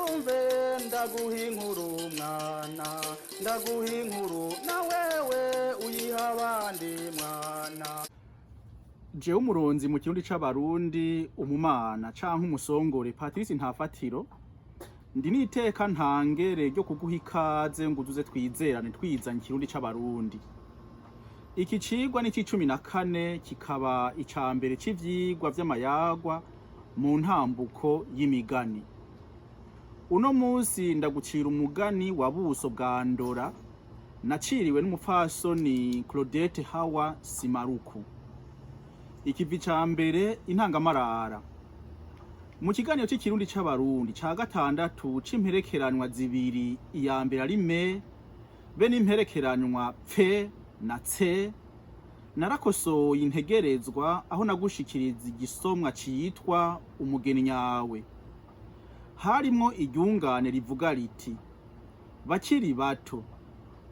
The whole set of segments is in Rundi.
unyumve ndaguha inkuru mwana ndaguha inkuru na wewe uyiha abandi mwana. Jewe umuronzi mu kirundi c'abarundi umumana canke umusongore Patrice Ntafatiro ndi niteka ntangere ryo kuguha ikaze ngo uzuze twizerane twizanye ikirundi c'abarundi. Iki cigwa ni c'14 kikaba icambere c'ivyigwa vy'amayagwa mu ntambuko y'imigani. Uno musi ndagucira umugani wa Buso bwa Ndora naciriwe n'umupfasoni Claudette Hawa Simaruku. Ikivi ca mbere intangamarara. Mu kiganiro c'ikirundi c'abarundi ca gatandatu c'imperekeranwa zibiri, iya mbere ari me be n'imperekeranwa pfe na tse, narakosoye integerezwa aho nagushikiriza igisomwa citwa umugeni nyawe. Harimwo iryungane rivuga riti bakiri bato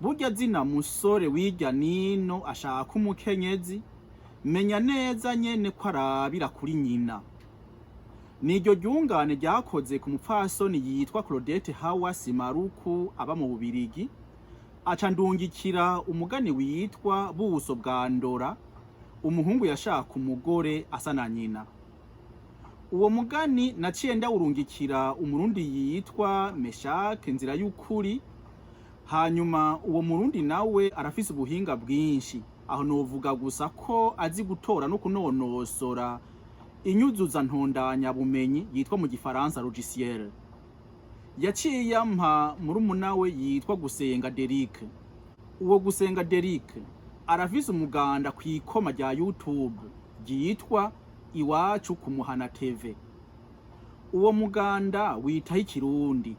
burya zina musore wirya nino ashaka umukenyezi menya neza nyene ko arabira kuri nyina. Niryo ryungane ryakoze ku mupfasoni yitwa Claudette Hawa Simaruku aba mu Bubirigi, aca ndungikira umugani witwa Buso bwa Ndora, umuhungu yashaka umugore asa na nyina. Uwo mugani naciye ndawurungikira umurundi yitwa Meshake Nzira y'ukuri, hanyuma uwo murundi nawe arafise ubuhinga bwinshi, aho novuga gusa ko azi gutora no kunonosora inyuzuza ntondanya bumenyi yitwa mu gifaransa logiciel. Yaciye yampa murumuna we yitwa Gusenga Derrick. Uwo Gusenga Derrick arafise umuganda kw'ikoma rya YouTube ryitwa Iwacu ku Muhana TV. Uwo muganda witaho ikirundi.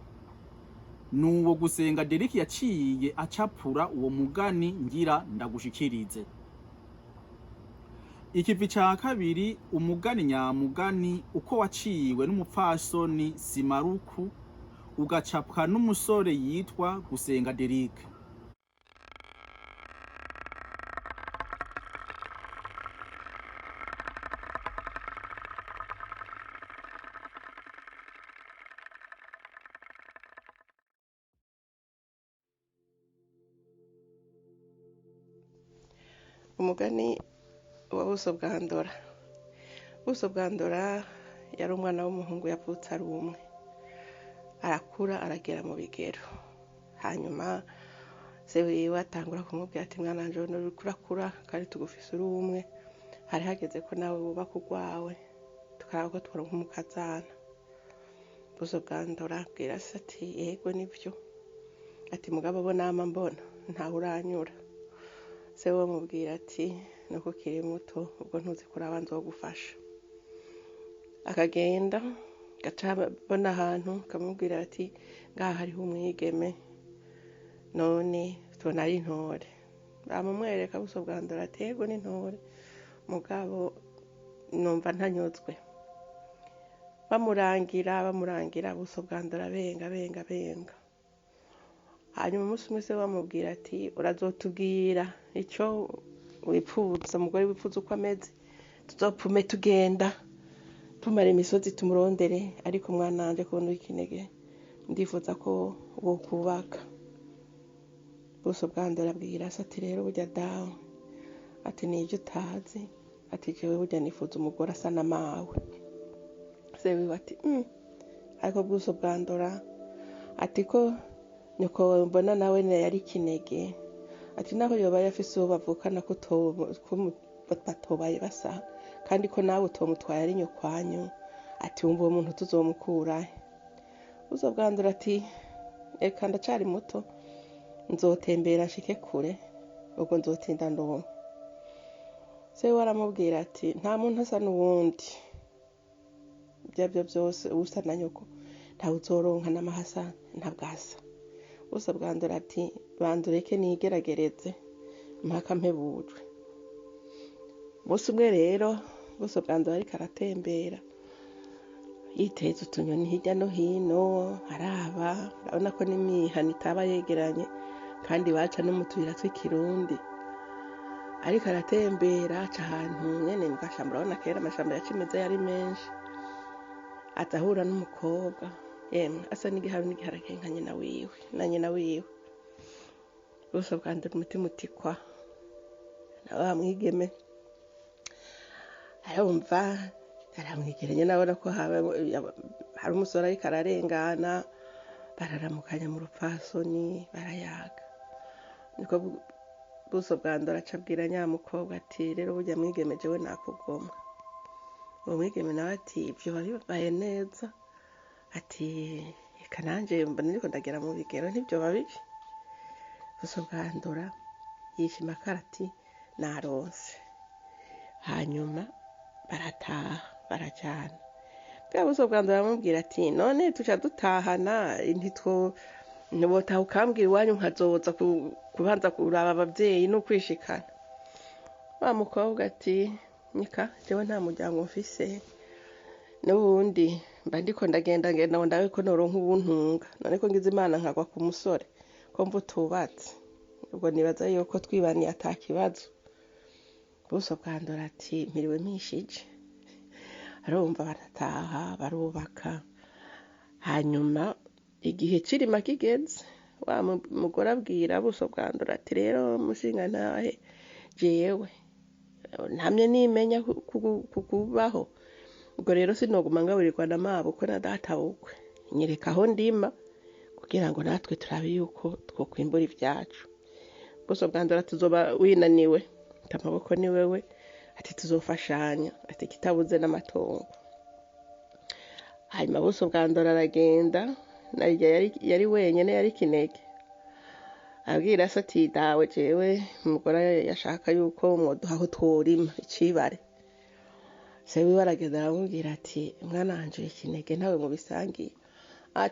Nuwo Gusenga Derrick yaciye acapura uwo mugani ngira ndagushikirize. Ikivi ca kabiri umugani nyamugani uko waciwe n'umupfasoni Simaruku ugacapwa n'umusore yitwa Gusenga Derrick. Umugani wa Buso bwa Ndora. Buso bwa Ndora yari umwana w'umuhungu yavutse ari umwe, arakura aragera mu bigero. Hanyuma se wiwe atangura kumubwira ati mwana wanje none uriko urakura kandi tugufise uri umwe, hari hageze ko nawe wubaka urwawe tukaraba ko tworonka umukazana. Buso bwa Ndora abwira se ati yego nivyo, ati mugabo bo nama mbona ntawe uranyura. Se we amubwira ati nuko ukiri muto ubwo ntuzi kuraba nzogufasha. Akagenda gaca abona ahantu kamubwira ati ngaha hariho umwigeme none tubona ari intore. Bamumwereka Buso bwa Ndora ati yego ni intore mugabo numva ntanyuzwe. Bamurangira Buso bwa Ndora benga. Hanyuma umunsi umwe se bamubwira ati urazotubwira ico wipfuza, umugore wipfuza uko ameze, tuzopfume tugenda tumara imisozi tumurondere, ariko mwana wanje kubona ikinege ndifuza ko wokubaka. Buso bwa Ndora abwira se ati rero burya dawe ati nivyo utazi, ati jewe burya nifuza umugore asa na mawe. Se wiwe ati ariko Buso bwa Ndora ati ko nyoko mbona nawe yari kinege, ati naho yoba yafise uwo bavukana ko batobaye basa kandi ko nawe utomutwaye ari nyokwanyu, ati wumva uwo muntu tuzomukura. Buso bwa Ndora ati eka ndacari muto nzotembera nshike kure ubwo nzotinda ndonka. Se we aramubwira ati nta muntu asa n'uwundi, ivyavyo vyose usa na nyoko ntawe uzoronka n'amahasa ntabwasa. Buso bwa Ndora ati bandureke nigeragereze mpaka mpebujwe. Umunsi umwe rero Buso bwa Ndora ariko aratembera yiteza utunyoni hirya no hino, urabona ko n'imihana itaba yegeranye kandi baca no mu tuyira tw'ikirundi. Ariko aratembera aca ahantu nyene mu gashamba, urabona kera amashamba yacimeza yari menshi. Aza ahura n'umukobwa asa n'igiharu n'igiharage nka nyina wiwe na nyina wiwe. Ubuso bwandura umutima utikwa na wa mwigeme arumva aramwegeranye, nabona ko hari umusore ariko ararengana, bararamukanya mu rupfasoni barayaga. Niko Buso bwandura acabwira nyamukobwa ati rero burya mwigeme jewe nakugomwa. Uwo mwigeme nawe ati ibyo bibaye neza, ati reka nanje mbona niko ndagera mu bigero ntibyo babibi. Buso bwandura yishima karati naronse. Hanyuma barataha barajyana. Bwa Buso bwandura aramubwira ati none tuca dutahana ntibotaha ukambwira iwanyu nkazoza kubanza kuraba ababyeyi no kwishikana. Wa mukobwa ati nika jewe nta muryango mfise, n'ubundi mba ndiko ndagenda ngo ndabe ko noronka ubuntunga, none ko ngize Imana nkagwa ku musore ko mva utubatse, ubwo nibaza yuko twibaniye atakibazo. Buso bwandura ati mpiriwe mpishije. Arumva barataha barubaka. Hanyuma igihe kirima kigeze, wa mugore abwira Buso bwandura ati rero mushinga ntahe jewe ntamye nimenya kukubaho, ubwo rero sinoguma ngaburirwa na mabukwe na data bukwe, nyereka aho ndima kugira ngo natwe turabe yuko twokwimbura ibyacu. Buso bwandura tuzoba winaniwe amaboko ni wewe, ati tuzofashanya, ati kitabuze n'amatongo. Hanyuma Buso bwandura aragenda, yari wenyene, yari kinege. Abwira se ati dawe jewe umugore yashaka yuko mwoduhaho tworima icibare. Se wiwe aragenda aramubwira ati mwana wanje ikinege ntawe mu bisangiye,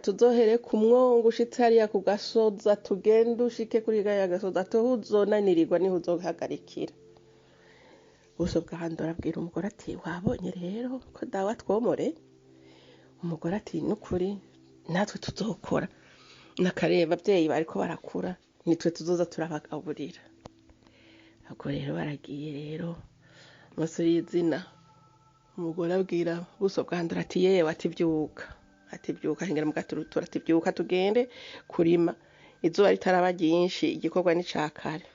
tuzohere ku mwongo ushitse hariya ku gasoza, tugende ushike kuri gaya gasoza, tuhuzonanirirwa niho uzohagarikira. Buso bwandura abwira umugore ati wabonye rero ko dawa twomore? Umugore ati nukuri natwe tuzokora, nakareba abavyeyi bariko barakura nitwe tuzoza turabagaburira. Ubwo rero baragiye rero umusore y'izina, umugore abwira Buso bwandura ati yewe ati byuka hengera mu gaturutura, ati byuka tugende kurima, izuba ritaraba ryinshi igikorwa ni cakare.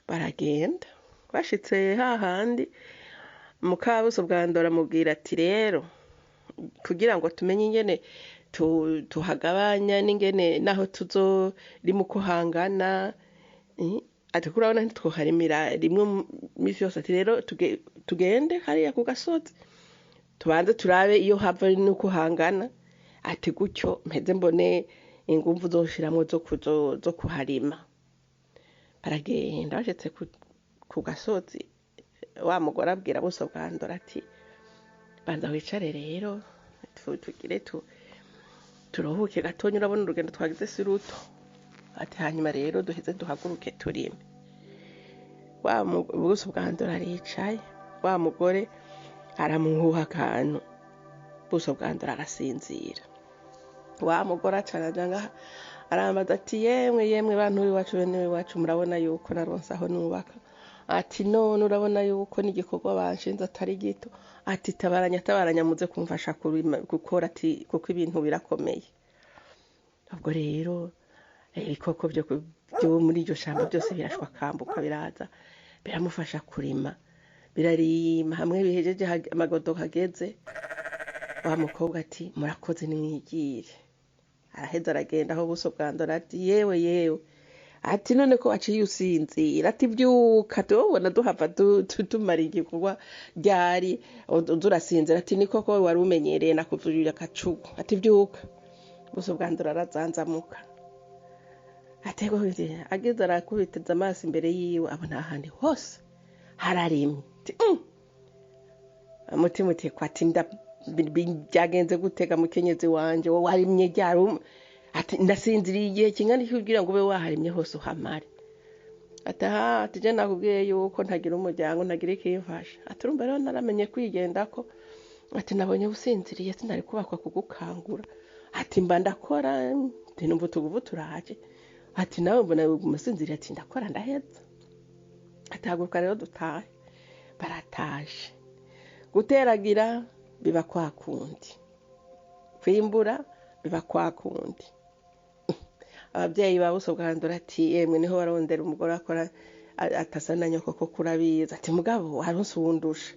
Baragenda bashitse hahandi, muka Buso bwandura amubwira ati rero kugira ngo tumenye ingene tuhagabanya n'ingene naho tuzorima uko hangana, ati kurabona ntitwoharimira rimwe misi yose, ati rero tugende hariya ku gasozi tubanze turabe iyo hava n'uko hangana, ati gutyo mpeze mbone ingumvu zoshiramwo zo kuharima. Baragenda bashitse ku gasozi, wa mugore abwira Buso bwandura ati banza wicare rero tugire turuhuke gatonya, urabona urugendo twagize si ruto, ati hanyuma rero duheze duhaguruke turime. Wa Buso bwandura aricaye, wa mugore aramuhuha akantu, Buso bwandura arasinzira. Wa mugore acarajanga aramaza ati yemwe bantu b'iwacu bene iwacu, murabona yuko naronse aho nubaka, ati none urabona yuko n'igikorwa banshinze atari gito, ati tabaranya muze kumfasha gukora, ati kuko ibintu birakomeye. Ubwo rero ibikoko byo muri iryo shamba byose birashwa kambuka biraza biramufasha kurima, birarima hamwe bihejeje amagodo hageze, wa mukobwa ati murakoze nimwigire. Araheza aragenda aho Buso bwandura ati yewe ati none ko waciye usinzira, ati byuka tubona duhava tumara igikorwa ryari urasinzira, ati niko ko wari umenyereye nakuvurira akacugu, ati byuka. Buso bwandura arazanzamuka, atego ageze arakubiteza amaso imbere yiwe, abona ahandi hose hararimye. Umutima utekwa ati byagenze gutega mukenyezi wanje, wowe warimye ryari? Ati ndasinziriye igihe kingana iki kugira ngo ube waharimye hose uhamare? Ati je nakubwiye yuko ntagira umuryango ntagira ikimfasha. Ati urumva rero naramenye kwigenda ko, ati nabonye usinziriye sinari kubakwa kugukangura, ati mba ndakora numva utuguvu turaje, ati nawe mbona umusinziriye, ati ndakora ndaheza. Ati haguruka rero dutahe. Barataje guteragira biba kwa kundi, kwimbura biba kwa kundi. Ababyeyi ba buso bwandura ati yemwe niho barondera umugore akora atasa na nyoko ko kurabiza ati mugabo haronse uwundusha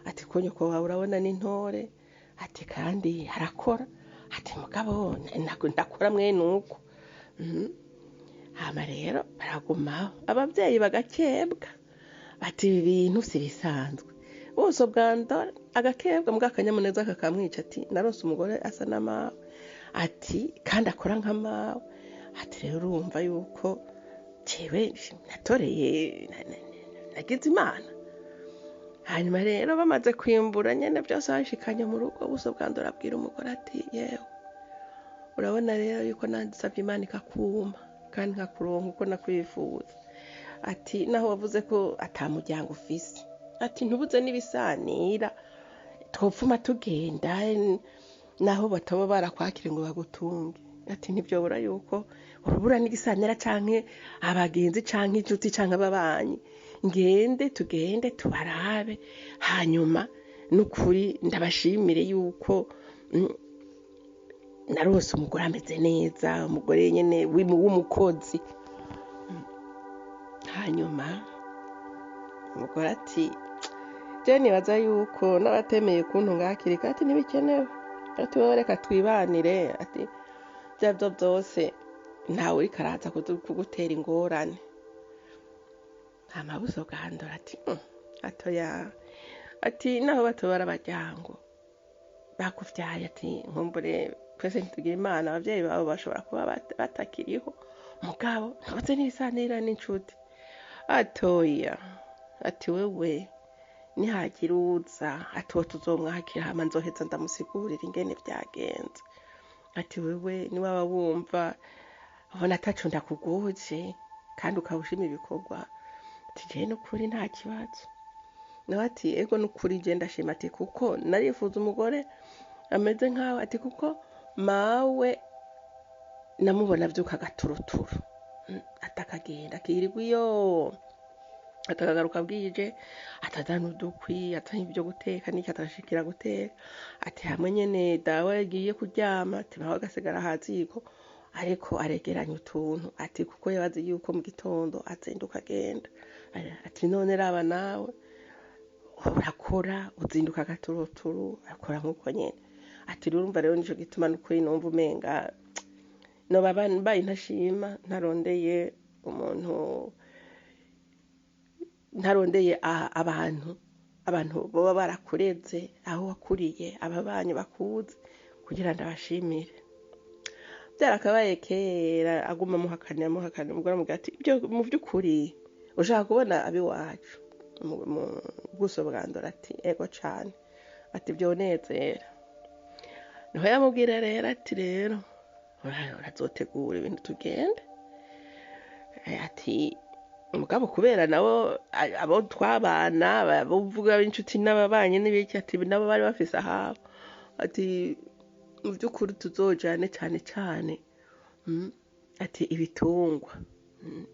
ati ko nyoko wawe urabona n'intore ati kandi harakora ati mugabo ndakora mwene uko. Hama rero baragumaho ababyeyi bagakebwa ati ibi bintu si bisanzwe. Buso bwandura agakebwa mbwa akanyamuneza kakamwica ati naronse umugore asa na mawe ati kandi akora nka mawe ati rero urumva yuko jewe natoreye nagize Imana. Hanyuma rero bamaze kwimbura nyene byose bashikanye mu rugo buso bwandura abwira umugore ati yewe urabona rero yuko nandisabye Imana ikakuma kandi nkakuronka uko nakwifuza ati naho wavuze ko atamuryango ufise ati ntubuze n'ibisanira twopfuma tugenda naho bataba barakwakira ngo bagutunge ati ntibyobura yuko urubura n'igisanira canke abagenzi canke inshuti canke ababanyi ngende tugende tubarabe hanyuma n'ukuri ndabashimire yuko narose umugore ameze neza umugore nyene w'umukozi. Hanyuma umugore ati je nibaza yuko n'abatemeye kuntunga hakiri kare ati ntibikenewe ati wowe reka twibanire ati byabyo byose ntawe uriko araza kugutera ingorane. Hama buso bwandura ati atoya ati naho batobara abajyango bakuvyaye ati nkumbure twese ntitugira Imana abavyeyi babo bashobora kuba batakiriho mugabo ntabaze n'ibisanira n'inshuti. Atoya ati wewe nihagira uza ati wo tuzomwakira hama nzoheza ndamusigurira ingene vyagenze ati wewe ni waba wumva ubona ataco ndakuguje kandi ukawushima ibikorwa ati je n'ukuri nta kibazo. Nawe ati ego n'ukuri je ndashima ati kuko narifuza umugore ameze nkawe ati kuko mawe namubona vyuka gaturuturu atakagenda akirirwa iyo atakagaruka bwije atazana udukwi atanye ibyo guteka n'iki atashikira guteka ati hamwe nyene dawe yagiye kuryama ati nawe agasigara haziko ariko aregeranya utuntu ati kuko yabazi yuko mu gitondo azinduka agenda ati none raba nawe urakora uzinduka gaturuturu akora nkuko nyene ati urumva rero nico gituma n'ukuri numva umenga no babaye ntashima ntarondeye umuntu ntarondeye abantu baba barakureze aho wakuriye ababanyi bakuze kugira ndabashimire. Byarakabaye kera aguma muhakanya umugore amugira ati ibyo mu by'ukuri ushaka kubona abiwacu mu buso bwandura ati ego cane ati byonezera. Niho yamubwira rero ati rero urazotegura ibintu tugende ati umugabo kubera nabo abo twabana bavuga b'inshuti n'ababanye n'ibiki ati nabo bari bafise ahabo ati mu by'ukuri tuzojane cyane ati ibitungwa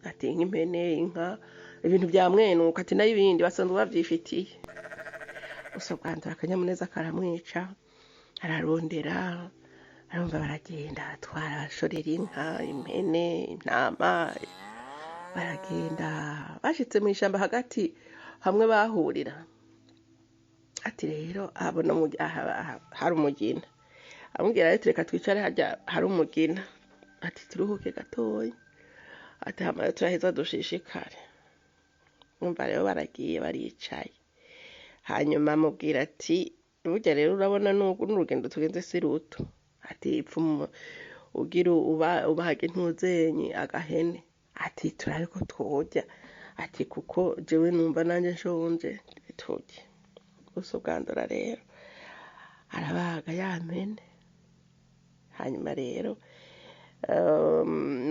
ati nk'impene inka ibintu bya mwenuka ati nayo ibindi basanzwe bavyifitiye. Buso bwandura akanyamuneza karamwica ararondera arumva baragenda atwara ashorera inka impene intama baragenda bashitse mu ishamba hagati hamwe bahurira ati rero abona hari umugina amubwira ati reka twicare hajya hari umugina ati turuhuke gatoya ati hama turaheza dushishikare. Umva rero baragiye baricaye hanyuma amubwira ati burya rero urabona n'urugendo tugenze si ruto ati ipfumu ugira ubahage ntuzenyi agahene ati turabe ko twoja ati kuko jewe numva nanje nshonje turye. Buso bwandura rero arabaga yampene hanyuma rero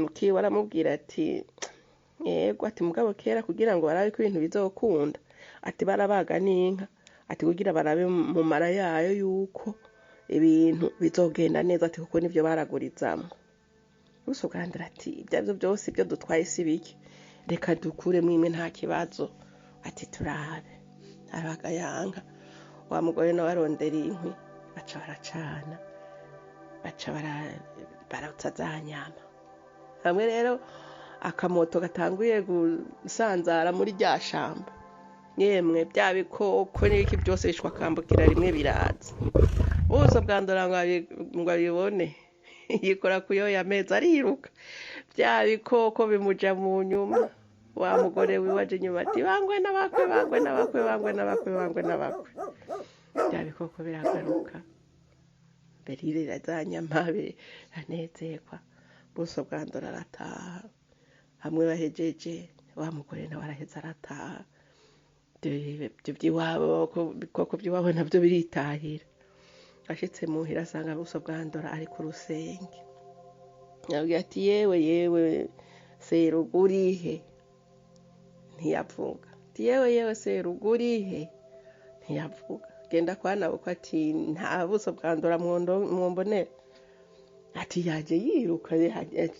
mukiwe aramubwira ati yego ati mugabo kera kugira ngo barabe ko ibintu bizokunda ati barabaga n'inka ati kugira barabe mu mara yayo yuko ibintu bizogenda neza ati kuko nivyo baragurizamo. Buso bwandura ati ibyo byose ibyo dutwaye si biki reka dukuremo imwe nta kibazo ati turabe. Arabaga yanka wa mugore nawe arondera inkwi baca baracana baca barotsa za nyama. Hamwe rero akamoto gatanguye gusanzara muri rya shamba, yemwe bya bikoko n'iki byose bishwa kambukira rimwe biraza. Ubuso bwa Ndora ngo abibone yikora kuyoya amezi ariruka, bya bikoko bimuja mu nyuma. Wa mugore wiwe aje inyuma ati bangwe n'abakwe, bangwe n'abakwe, bangwe n'abakwe, bangwe n'abakwe. Bya bikoko biragaruka, beririra za nyama biranezerwa. Ubuso bwa Ndora arataha, hamwe bahejeje wa mugore nawe araheza arataha. Ibyo by'iwabo, ibikoko by'iwabo nabyo biritahira. Ashitse muhira asanga Ubuso bwa Ndora ari ku rusenge, yabwiye ati yewe serugurihe, ntiyavuga. Ati yewe serugurihe, ntiyavuga. Genda kwa nabukwe ati nta Buso bwa Ndora mwombonera. Ati yaje yiruka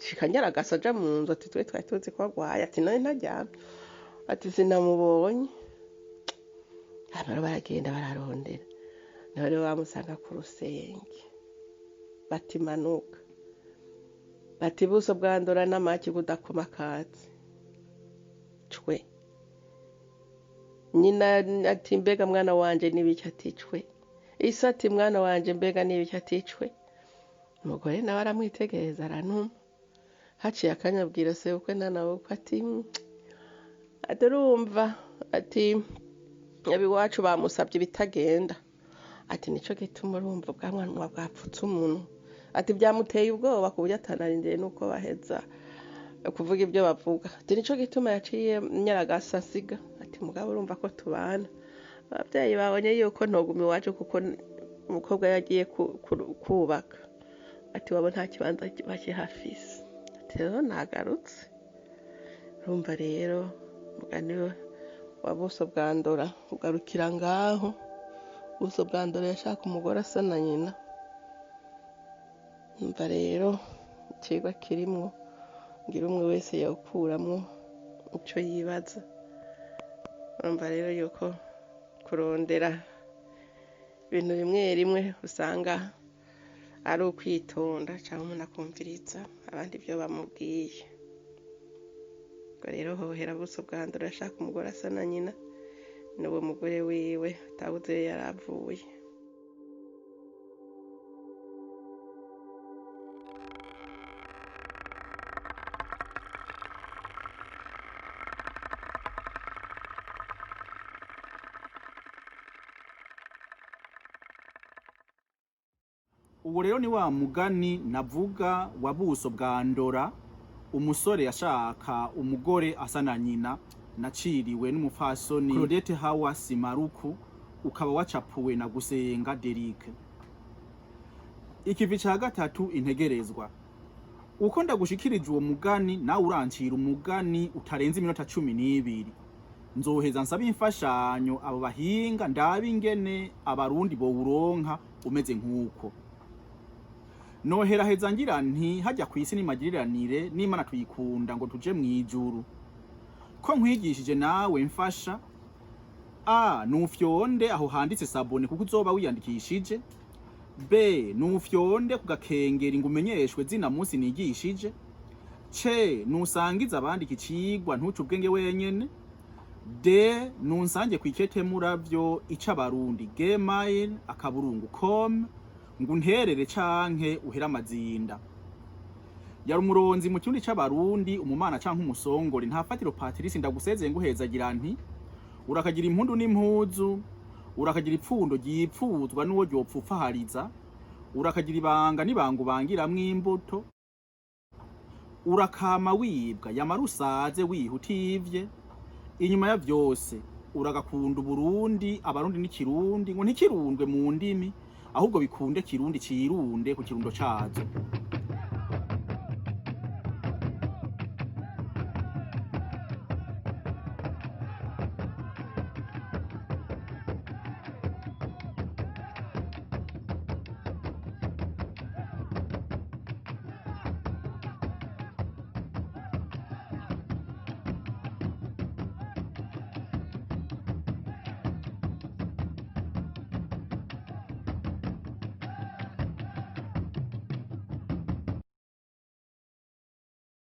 shikanyaragasa aja mu nzu, ati twe twari tuzi ko agwaye. Ati none ntaryamye, ati sinamubonye. Hano baragenda bararondera, nawe rero bamusanga ku rusenge, bati manuka, bati Buso bwa Ndora n'amaki kudakoma katsi. Cwe nyina ati mbega mwana wanje nibiki? Ati cwe. Isa ati mwana wanje mbega nibiki? Ati cwe. Umugore nawe aramwitegereza aranuma. Haciye akanya abwira se ukwe nanabukwe ati urumva, ati abiwacu bamusabye bitagenda. Ati nico gituma urumva ubwanwa bwapfutse umuntu. Ati byamuteye ubwoba ku buryo atanarindiriye nuko baheza kuvuga ibyo bavuga. Ati nico gituma yaciye nyaragasa asiga. Ati mugabo urumva ko tubana. Ababyeyi babonye yuko ntoguma iwacu kuko umukobwa yagiye kubaka. Ati wabo nta kibanza bakihafise. Ati rero nagarutse. Urumva rero mugani wa Buso bwa Ndora ugarukira ngaho. Buso bwa Ndora yashaka umugore asa na nyina. Urumva rero ikigwa kirimwo ngira umwe wese yawukuramwo ico yibaza. Urumva rero yuko kurondera ibintu bimwe rimwe usanga ari ukwitonda cyangwa umuntu akumviriza abandi ibyo bamubwiye. Ubwo rero hohera Buso bwa Ndora ashaka umugore asa na nyina, n'uwo mugore wiwe atabuze yaravuye. Ubu rero ni wa mugani navuga wa Buso bwa Ndora, umusore yashaka umugore asa na nyina, naciriwe n'umupfasoni Claudette Hawa Simaruku, ukaba wacapuwe na Gusenga Derrick. Ikivi ca gatatu integerezwa. Uko ndagushikirije uwo mugani nawe urancira umugani utarenze iminota 12. Nzoheza nsaba imfashanyo abo bahinga ndabe ingene abarundi bo uronka umeze nkuko. Nohera heza ngira nti hajya kwisi nimagiriranire n'Imana tuyikunda ngo tuje mwijuru. Ko nkwigishije nawe mfasha nufyonde aho handitse sabone kuko uzoba wiyandikishije. B nufyonde kugakengera ngo umenyeshwe zina munsi nigishije. C nusangiza abandi ikicigwa ntuce ubwenge wenyene. D nunsange kwikete muravyo ica barundi gmail.com ngo unterere canke uhera amazinda. Yari umuronzi mu kirundi c'abarundi, umumana canke umusongore. Ntafatiro Patrice ndagusezeye nguhezagira nti urakagira impundu n'impuzu, urakagira ipfundo ryipfuzwa n'uwo ryopfupfahariza, urakagira ibanga n'ibanga ubangiramwo imbuto, urakama wibwa yamara usaze wihutivye. Inyuma ya vyose uragakunda Burundi, abarundi n'ikirundi ngo ntikirundwe mu ndimi, ahubwo bikunde kirundi cirunde ku kirundo cazo.